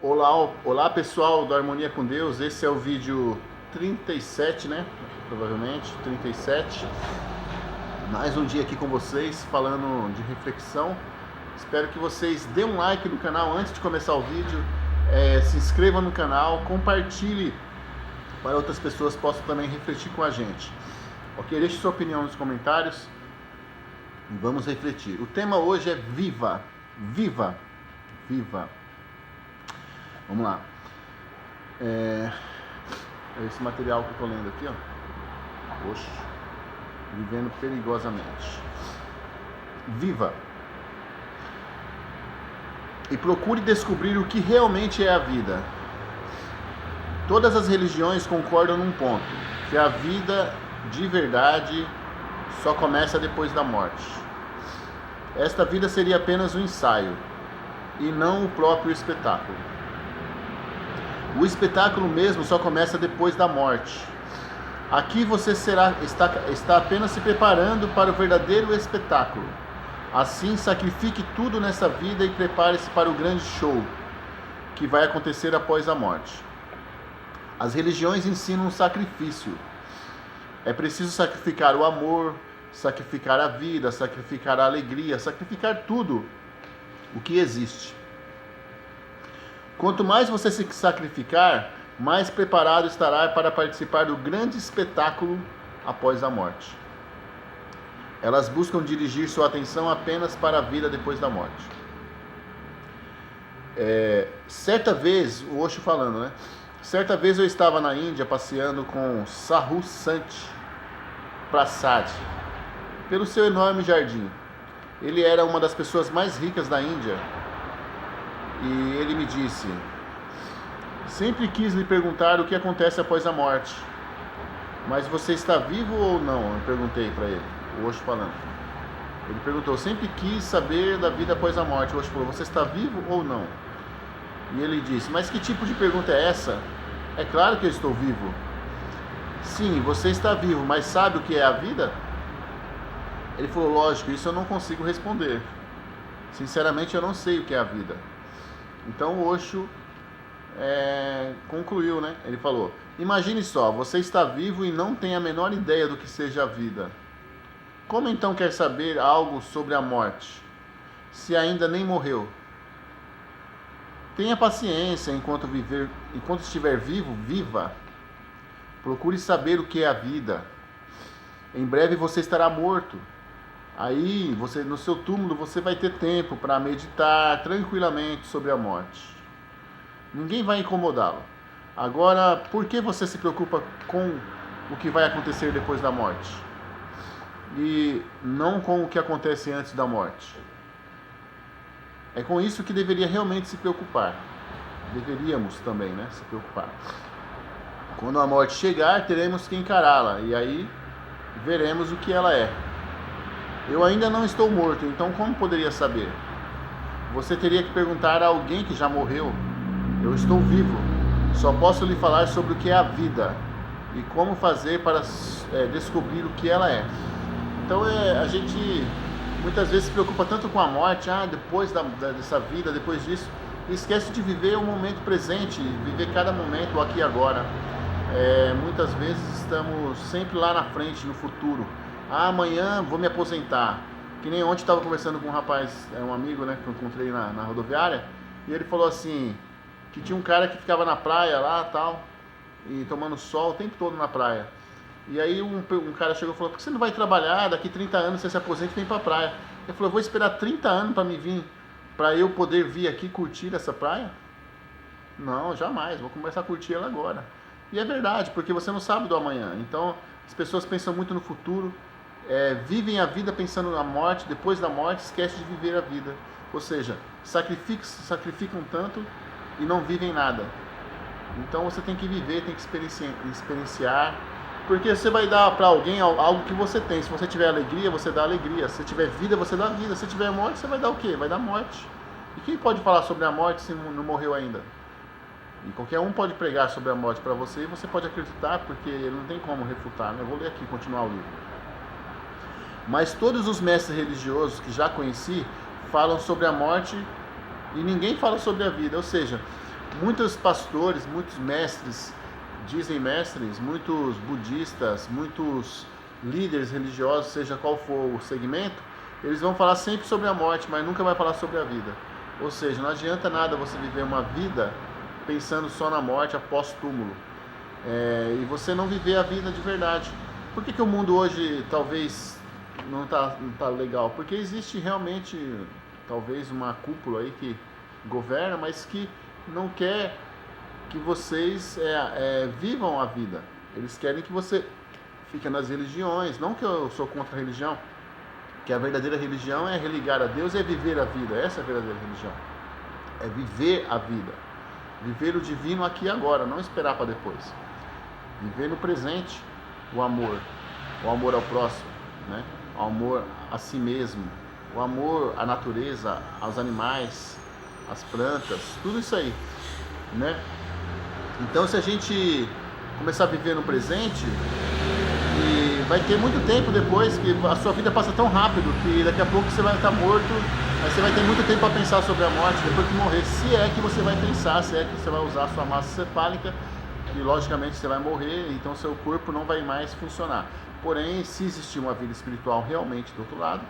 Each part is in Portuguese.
Olá pessoal do Harmonia com Deus, esse é o vídeo 37, né? Provavelmente 37. Mais um dia aqui com vocês, falando de reflexão. Espero que vocês dêem um like no canal antes de começar o vídeo, se inscreva no canal, compartilhe para outras pessoas possam também refletir com a gente. Ok? Deixe sua opinião nos comentários e vamos refletir. O tema hoje é Viva, Viva, Viva. Vamos lá. É esse material que eu estou lendo aqui, ó. Oxe. Vivendo perigosamente. Viva. E procure descobrir o que realmente é a vida. Todas as religiões concordam num ponto, que a vida de verdade só começa depois da morte. Esta vida seria apenas um ensaio, e não o próprio espetáculo. O espetáculo mesmo só começa depois da morte. Aqui você está apenas se preparando para o verdadeiro espetáculo. Assim, sacrifique tudo nessa vida e prepare-se para o grande show que vai acontecer após a morte. As religiões ensinam um sacrifício. É preciso sacrificar o amor, sacrificar a vida, sacrificar a alegria, sacrificar tudo o que existe. Quanto mais você se sacrificar, mais preparado estará para participar do grande espetáculo após a morte. Elas buscam dirigir sua atenção apenas para a vida depois da morte. Certa vez, o Osho falando, né? Certa vez eu estava na Índia passeando com Sadhu Sant Prasad pelo seu enorme jardim. Ele era uma das pessoas mais ricas da Índia. E ele me disse: sempre quis lhe perguntar o que acontece após a morte. Mas você está vivo ou não? Eu perguntei para ele, o Osho falando. Ele perguntou: sempre quis saber da vida após a morte. O Osho falou: você está vivo ou não? E ele disse: mas que tipo de pergunta é essa? É claro que eu estou vivo. Sim, você está vivo, mas sabe o que é a vida? Ele falou: lógico, isso eu não consigo responder. Sinceramente, eu não sei o que é a vida. Então o Osho concluiu, né? Ele falou: imagine só, você está vivo e não tem a menor ideia do que seja a vida. Como então quer saber algo sobre a morte, se ainda nem morreu? Tenha paciência enquanto estiver vivo, viva. Procure saber o que é a vida. Em breve você estará morto. Aí, no seu túmulo, você vai ter tempo para meditar tranquilamente sobre a morte. Ninguém vai incomodá-lo. Agora, por que você se preocupa com o que vai acontecer depois da morte? E não com o que acontece antes da morte? É com isso que deveria realmente se preocupar. Deveríamos também, né, se preocupar. Quando a morte chegar, teremos que encará-la. E aí, veremos o que ela é. Eu ainda não estou morto, então como poderia saber? Você teria que perguntar a alguém que já morreu. Eu estou vivo. Só posso lhe falar sobre o que é a vida e como fazer para descobrir o que ela é. Então a gente muitas vezes se preocupa tanto com a morte, depois dessa vida, depois disso, e esquece de viver o momento presente, viver cada momento, o aqui e agora. Muitas vezes estamos sempre lá na frente, no futuro. Amanhã vou me aposentar. Que nem ontem estava conversando com um rapaz, um amigo, né, que eu encontrei na rodoviária, e ele falou assim, que tinha um cara que ficava na praia lá, tal, e tomando sol o tempo todo na praia. E aí um cara chegou e falou: por que você não vai trabalhar? Daqui 30 anos você se aposenta e vem pra praia. Ele falou: eu vou esperar 30 anos para me vir, para eu poder vir aqui curtir essa praia? Não, jamais, vou começar a curtir ela agora. E é verdade, porque você não sabe do amanhã. Então as pessoas pensam muito no futuro, vivem a vida pensando na morte, depois da morte esquecem de viver a vida. Ou seja, sacrificam tanto e não vivem nada. Então você tem que viver, tem que experienciar, porque você vai dar para alguém algo que você tem. Se você tiver alegria, você dá alegria. Se tiver vida, você dá vida. Se tiver morte, você vai dar o quê? Vai dar morte. E quem pode falar sobre a morte se não morreu ainda? E qualquer um pode pregar sobre a morte para você e você pode acreditar, porque não tem como refutar, né? Eu vou ler aqui, continuar o livro. Mas todos os mestres religiosos que já conheci falam sobre a morte e ninguém fala sobre a vida. Ou seja, Muitos pastores, muitos mestres, dizem mestres, muitos budistas, muitos líderes religiosos, seja qual for o segmento, eles vão falar sempre sobre a morte, mas nunca vai falar sobre a vida. Ou seja, não adianta nada você viver uma vida pensando só na morte após túmulo, e você não viver a vida de verdade. Por que o mundo hoje talvez não tá legal? Porque existe realmente talvez uma cúpula aí que governa, mas que não quer que vocês vivam a vida. Eles querem que você fique nas religiões. Não que eu sou contra a religião, que a verdadeira religião é religar a Deus e é viver a vida. Essa é a verdadeira religião. É viver a vida. Viver o divino aqui e agora, não esperar para depois. Viver no presente o amor ao próximo, né? O amor a si mesmo, o amor à natureza, aos animais, às plantas, tudo isso aí, né? Então, se a gente começar a viver no presente, e vai ter muito tempo depois, que a sua vida passa tão rápido que daqui a pouco você vai estar morto, mas você vai ter muito tempo para pensar sobre a morte depois que morrer, se é que você vai pensar, se é que você vai usar a sua massa cefálica, e logicamente você vai morrer, então seu corpo não vai mais funcionar. Porém, se existir uma vida espiritual realmente do outro lado,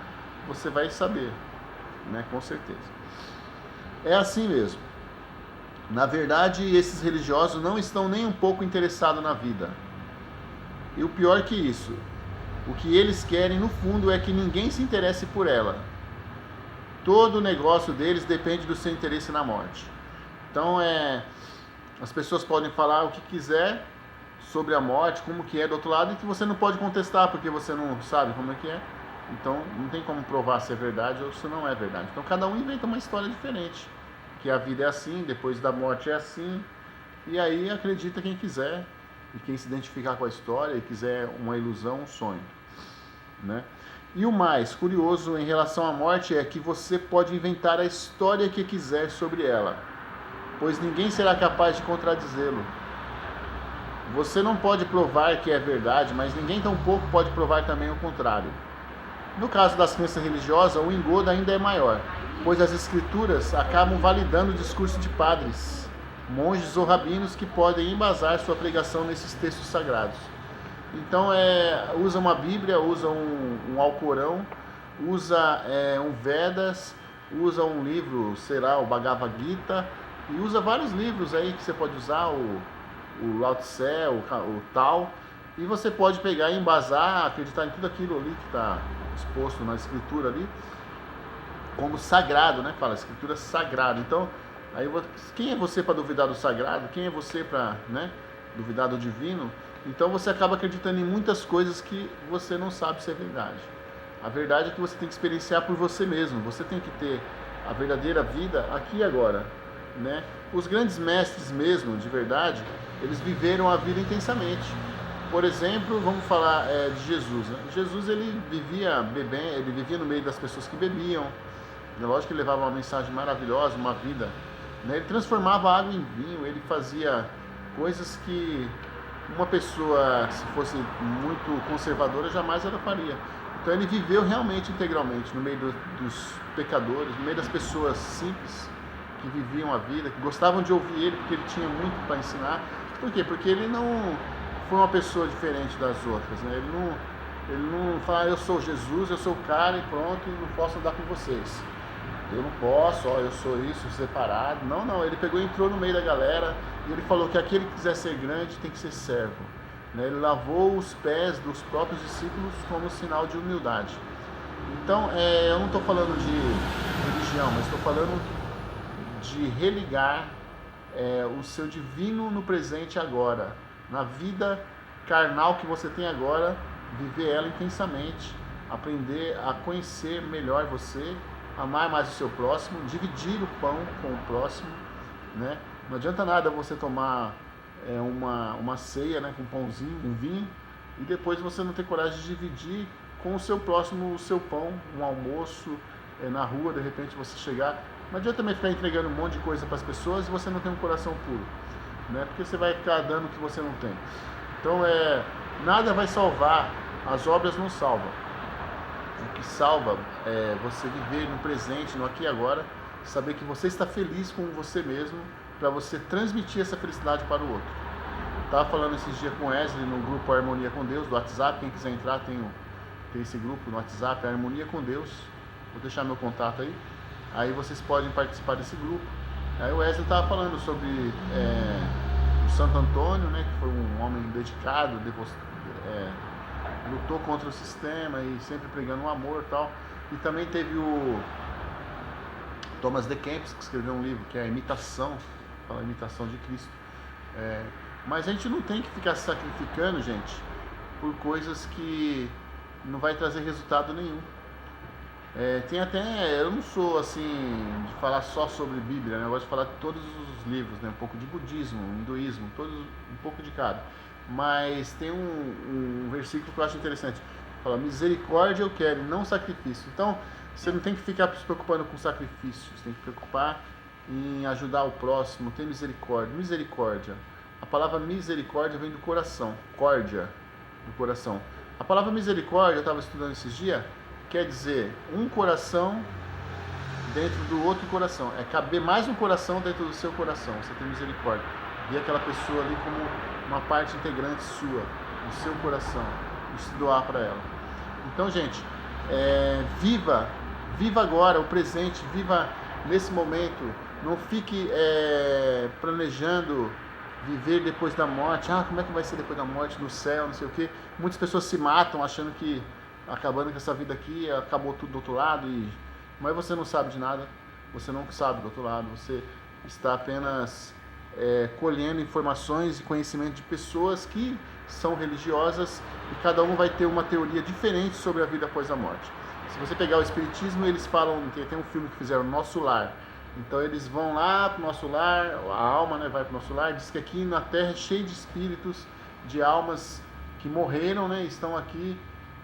você vai saber, né? Com certeza. É assim mesmo. Na verdade, esses religiosos não estão nem um pouco interessados na vida. E o pior que isso, o que eles querem no fundo é que ninguém se interesse por ela. Todo o negócio deles depende do seu interesse na morte. Então, as pessoas podem falar o que quiser sobre a morte, como que é do outro lado, e que você não pode contestar, porque você não sabe como é que é. Então, não tem como provar se é verdade ou se não é verdade. Então, cada um inventa uma história diferente. Que a vida é assim, depois da morte é assim. E aí, acredita quem quiser. E quem se identificar com a história e quiser uma ilusão, um sonho, né? E o mais curioso em relação à morte é que você pode inventar a história que quiser sobre ela, pois ninguém será capaz de contradizê-lo. Você não pode provar que é verdade, mas ninguém tampouco pode provar também o contrário. No caso das crenças religiosas, o engodo ainda é maior, pois as escrituras acabam validando o discurso de padres, monges ou rabinos que podem embasar sua pregação nesses textos sagrados. Então, usa uma Bíblia, usa um Alcorão, usa um Vedas, usa um livro, sei lá, o Bhagavad Gita, e usa vários livros aí que você pode usar, o Lao Tse, o Tao, e você pode pegar e embasar, acreditar em tudo aquilo ali que está exposto na escritura ali, como sagrado, né? Fala, escritura sagrada. Então, aí, quem é você para duvidar do sagrado? Quem é você para, né, duvidar do divino? Então você acaba acreditando em muitas coisas que você não sabe se é verdade. A verdade é que você tem que experienciar por você mesmo. Você tem que ter a verdadeira vida aqui e agora, né? Os grandes mestres mesmo, de verdade, eles viveram a vida intensamente. Por exemplo, vamos falar de Jesus, né? Jesus, ele vivia bebendo, ele vivia no meio das pessoas que bebiam. Lógico que ele levava uma mensagem maravilhosa, uma vida, né? Ele transformava água em vinho, ele fazia coisas que uma pessoa, se fosse muito conservadora, jamais ela faria. Então ele viveu realmente integralmente no meio dos pecadores, no meio das pessoas simples que viviam a vida, que gostavam de ouvir ele, porque ele tinha muito para ensinar. Por quê? Porque ele não foi uma pessoa diferente das outras, né? Ele não fala, eu sou Jesus, eu sou o cara e pronto, e não posso andar com vocês. Eu não posso, eu sou isso, separado. Não, ele pegou e entrou no meio da galera e ele falou que aquele que quiser ser grande tem que ser servo, né? Ele lavou os pés dos próprios discípulos como sinal de humildade. Então, eu não estou falando de religião, mas estou falando de religar o seu divino no presente agora, na vida carnal que você tem agora, viver ela intensamente, aprender a conhecer melhor você, amar mais o seu próximo, dividir o pão com o próximo, né? Não adianta nada você tomar uma ceia, né, com um pãozinho, um vinho, e depois você não ter coragem de dividir com o seu próximo o seu pão, um almoço, na rua, de repente você chegar. Não adianta também ficar entregando um monte de coisa para as pessoas e você não tem um coração puro, né? Porque você vai ficar dando o que você não tem. Então, nada vai salvar, as obras não salvam. O que salva é você viver no presente, no aqui e agora, saber que você está feliz com você mesmo para você transmitir essa felicidade para o outro. Estava falando esses dias com o Wesley no grupo Harmonia com Deus, do WhatsApp. Quem quiser entrar, tem esse grupo no WhatsApp, Harmonia com Deus. Vou deixar meu contato aí. Aí vocês podem participar desse grupo. Aí o Wesley estava falando sobre o Santo Antônio, né, que foi um homem dedicado, lutou contra o sistema e sempre pregando o amor e tal. E também teve o Thomas de Kempis, que escreveu um livro que é a Imitação, fala a imitação de Cristo. Mas a gente não tem que ficar sacrificando, gente, por coisas que não vai trazer resultado nenhum. Tem até, eu não sou assim de falar só sobre Bíblia, né? Eu gosto de falar de todos os livros, né? Um pouco de budismo, hinduísmo, todos, um pouco de cada. Mas tem um versículo que eu acho interessante. Fala, misericórdia eu quero, não sacrifício. Então, você não tem que ficar se preocupando com sacrifício, você tem que preocupar em ajudar o próximo, ter misericórdia. Misericórdia. A palavra misericórdia vem do coração, córdia, do coração. A palavra misericórdia, eu estava estudando esses dias, quer dizer um coração dentro do outro coração. É caber mais um coração dentro do seu coração, você tem misericórdia. Ver aquela pessoa ali como uma parte integrante sua, do seu coração, e se doar para ela. Então, gente, viva agora o presente, viva nesse momento. Não fique planejando viver depois da morte. Como é que vai ser depois da morte, no céu, não sei o quê. Muitas pessoas se matam achando que acabando com essa vida aqui, acabou tudo do outro lado, mas você não sabe de nada, você não sabe do outro lado, você está apenas colhendo informações e conhecimento de pessoas que são religiosas e cada um vai ter uma teoria diferente sobre a vida após a morte. Se você pegar o Espiritismo, eles falam, tem um filme que fizeram, Nosso Lar. Então eles vão lá para o nosso lar, a alma, né, vai para o nosso lar, diz que aqui na Terra é cheio de espíritos, de almas que morreram, né, estão aqui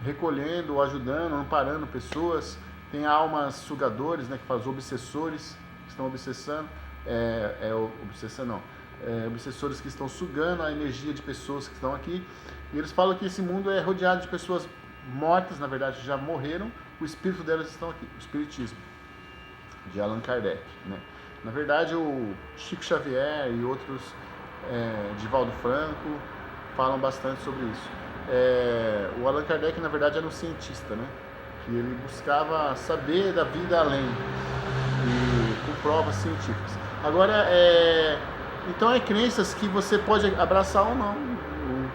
recolhendo, ajudando, amparando pessoas. Tem almas sugadores, né, que faz obsessores, que estão obsessando, obsessores que estão sugando a energia de pessoas que estão aqui. E eles falam que esse mundo é rodeado de pessoas mortas, na verdade já morreram, o espírito delas estão aqui, o Espiritismo, de Allan Kardec, né? Na verdade, o Chico Xavier e outros, Divaldo Franco, falam bastante sobre isso. O Allan Kardec, na verdade, era um cientista, né? Que ele buscava saber da vida além, e com provas científicas. Agora, então crenças que você pode abraçar ou não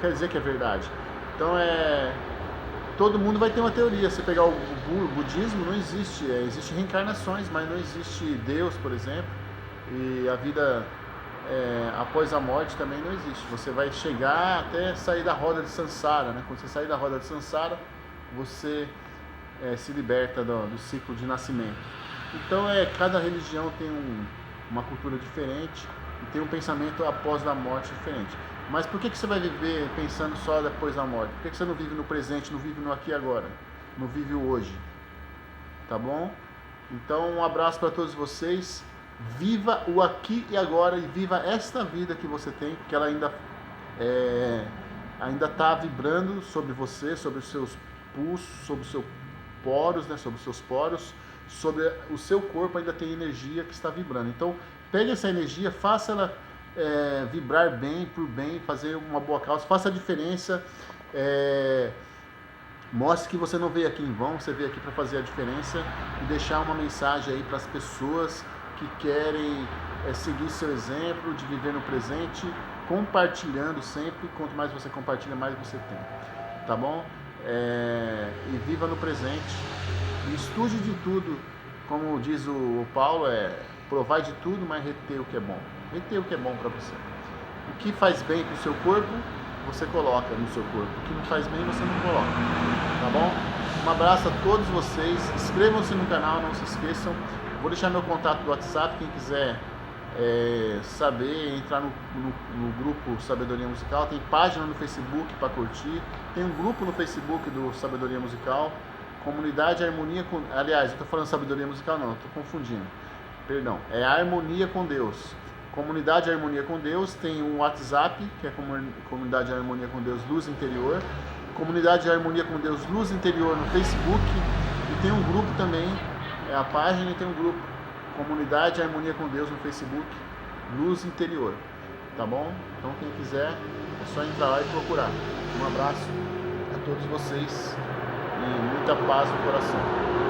quer dizer que é verdade. Então, todo mundo vai ter uma teoria. Se pegar o budismo, não existe. Existem reencarnações, mas não existe Deus, por exemplo. E a vida após a morte também não existe. Você vai chegar até sair da roda de Sansara, né? Quando você sair da roda de Sansara, você se liberta do ciclo de nascimento. Então, cada religião tem uma cultura diferente e tem um pensamento após a morte diferente. Mas por que você vai viver pensando só depois da morte? Por que você não vive no presente, não vive no aqui e agora? Não vive o hoje? Tá bom? Então, um abraço para todos vocês. Viva o aqui e agora e viva esta vida que você tem, porque ela ainda está vibrando sobre você, sobre os seus pulsos, sobre os seus poros, né? Sobre os seus poros, sobre o seu corpo ainda tem energia que está vibrando. Então, pegue essa energia, faça ela vibrar bem, por bem, fazer uma boa causa, faça a diferença, mostre que você não veio aqui em vão, você veio aqui para fazer a diferença e deixar uma mensagem aí para as pessoas que querem seguir seu exemplo de viver no presente, compartilhando sempre. Quanto mais você compartilha, mais você tem, tá bom? E viva no presente, e estude de tudo, como diz o Paulo, provai de tudo, mas reter o que é bom. Reter o que é bom para você. O que faz bem para o seu corpo, você coloca no seu corpo. O que não faz bem, você não coloca. Tá bom? Um abraço a todos vocês. Inscrevam-se no canal, não se esqueçam. Vou deixar meu contato do WhatsApp. Quem quiser saber, entrar no grupo Sabedoria Musical. Tem página no Facebook para curtir. Tem um grupo no Facebook do Sabedoria Musical. Comunidade Harmonia com... Aliás, eu estou falando Sabedoria Musical, não. Estou confundindo. Perdão. É Harmonia com Deus. Comunidade Harmonia com Deus, tem um WhatsApp, que é Comunidade Harmonia com Deus Luz Interior, Comunidade Harmonia com Deus Luz Interior no Facebook, e tem um grupo também, a página e tem um grupo, Comunidade Harmonia com Deus no Facebook, luz interior, tá bom? Então quem quiser é só entrar lá e procurar. Um abraço a todos vocês e muita paz no coração.